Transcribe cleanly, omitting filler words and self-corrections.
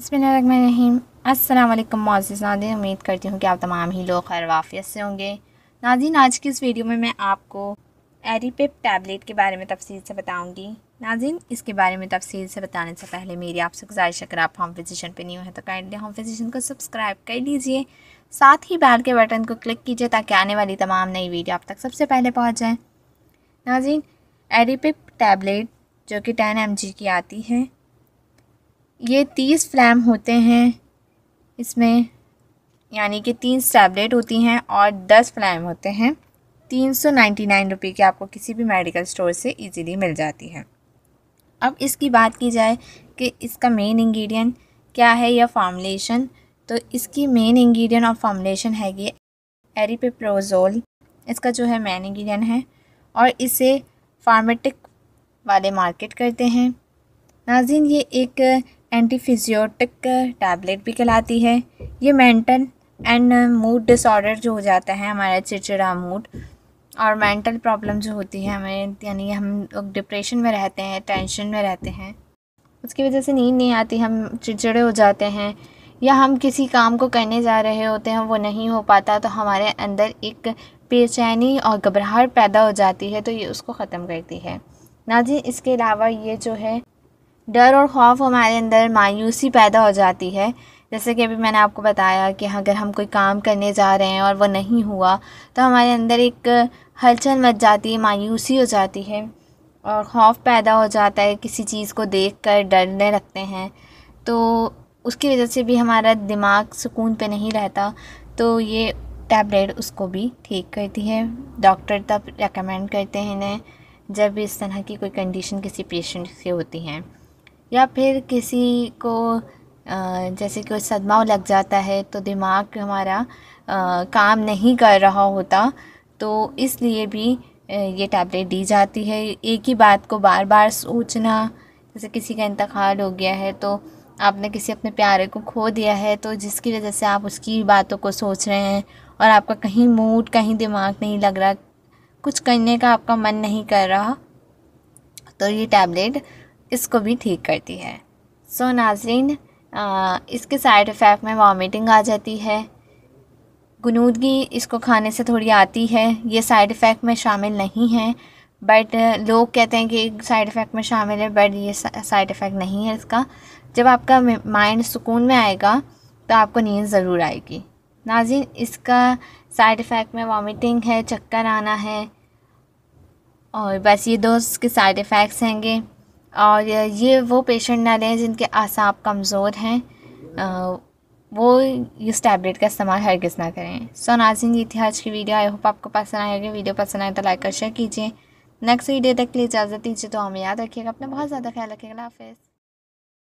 बिस्मिल्लाहिर्रहमानिर्रहीम। अस्सलाम वालेकुम मोअज़्ज़िज़ नाज़रीन, उम्मीद करती हूँ कि आप तमाम ही लोग खैर वाफ़ियत से होंगे। नाज़रीन, आज की इस वीडियो में मैं आपको एरिपिप टैबलेट के बारे में तफसील से बताऊँगी। नाज़रीन, इसके बारे में तफसील से बताने से पहले मेरी आपसे गुज़ारिश है, अगर आप होम फिजिशियन पे न्यू हैं तो काइंडली होम फिजिशियन को सब्सक्राइब कर लीजिए, साथ ही बेल के बटन को क्लिक कीजिए ताकि आने वाली तमाम नई वीडियो आप तक सबसे पहले पहुँच जाएँ। नाज़रीन, एरिपिप टैबलेट जो कि 10 mg की आती है, ये 30 फ्लैम होते हैं इसमें, यानी कि 30 टैबलेट होती हैं और 10 फ्लैम होते हैं। 399 रुपये की आपको किसी भी मेडिकल स्टोर से इजीली मिल जाती है। अब इसकी बात की जाए कि इसका मेन इंग्रेडिएंट क्या है या फॉर्मुलेशन, तो इसकी मेन इंग्रेडिएंट और फॉर्मुलेशन है ये एरिपिप्रोजोल। इसका जो है मेन इंग्रेडिएंट है और इसे फार्मेटिक वाले मार्केट करते हैं। नाज़रीन, ये एक एंटीफिजियोटिक टैबलेट भी कहलाती है। ये मेंटल एंड मूड डिसऑर्डर जो हो जाता है, हमारा चिड़चिड़ा मूड और मेंटल प्रॉब्लम जो होती है हमें, यानी हम लोग डिप्रेशन में रहते हैं, टेंशन में रहते हैं, उसकी वजह से नींद नहीं आती, हम चिड़चिड़े हो जाते हैं, या हम किसी काम को करने जा रहे होते हैं वो नहीं हो पाता, तो हमारे अंदर एक बेचैनी और घबराहट पैदा हो जाती है, तो ये उसको ख़त्म करती है। नाज़रीन, इसके अलावा ये जो है डर और खौफ, हमारे अंदर मायूसी पैदा हो जाती है। जैसे कि अभी मैंने आपको बताया कि अगर हम कोई काम करने जा रहे हैं और वो नहीं हुआ तो हमारे अंदर एक हलचल मच जाती है, मायूसी हो जाती है और खौफ पैदा हो जाता है, किसी चीज़ को देखकर डरने लगते हैं, तो उसकी वजह से भी हमारा दिमाग सुकून पे नहीं रहता। तो ये टैबलेट उसको भी ठीक करती है। डॉक्टर तब रेकमेंड करते हैं इन्हें जब इस तरह की कोई कंडीशन किसी पेशेंट से होती हैं, या फिर किसी को जैसे कोई सदमा लग जाता है तो दिमाग हमारा काम नहीं कर रहा होता, तो इसलिए भी ये टैबलेट दी जाती है। एक ही बात को बार बार सोचना, जैसे किसी का इंतकाल हो गया है तो आपने किसी अपने प्यारे को खो दिया है, तो जिसकी वजह से आप उसकी बातों को सोच रहे हैं और आपका कहीं मूड, कहीं दिमाग नहीं लग रहा, कुछ करने का आपका मन नहीं कर रहा, तो ये टैबलेट इसको भी ठीक करती है। सो नाज़रीन, इसके साइड इफ़ेक्ट में वॉमिटिंग आ जाती है, गुनूदगी इसको खाने से थोड़ी आती है। ये साइड इफ़ेक्ट में शामिल नहीं है, बट लोग कहते हैं कि साइड इफ़ेक्ट में शामिल है, बट ये साइड इफ़ेक्ट नहीं है इसका। जब आपका माइंड सुकून में आएगा तो आपको नींद ज़रूर आएगी। नाज़रीन, इसका साइड इफ़ेक्ट में वॉमिटिंग है, चक्कर आना है, और बस ये दो इसके साइड इफ़ेक्ट्स हैंगे। और ये वो पेशेंट ना लें जिनके आसाब कमज़ोर हैं, वो इस टैबलेट का इस्तेमाल हरगिज़ ना करें। सो नाज़रीन, ये थी आज की वीडियो। आई होप आपको पसंद आएगी। वीडियो पसंद आए तो लाइक और शेयर कीजिए। नेक्स्ट वीडियो तक के लिए इजाज़त दीजिए। तो हमें याद रखिएगा, अपना बहुत ज़्यादा ख्याल रखिएगा। अल्लाह हाफ़िज़।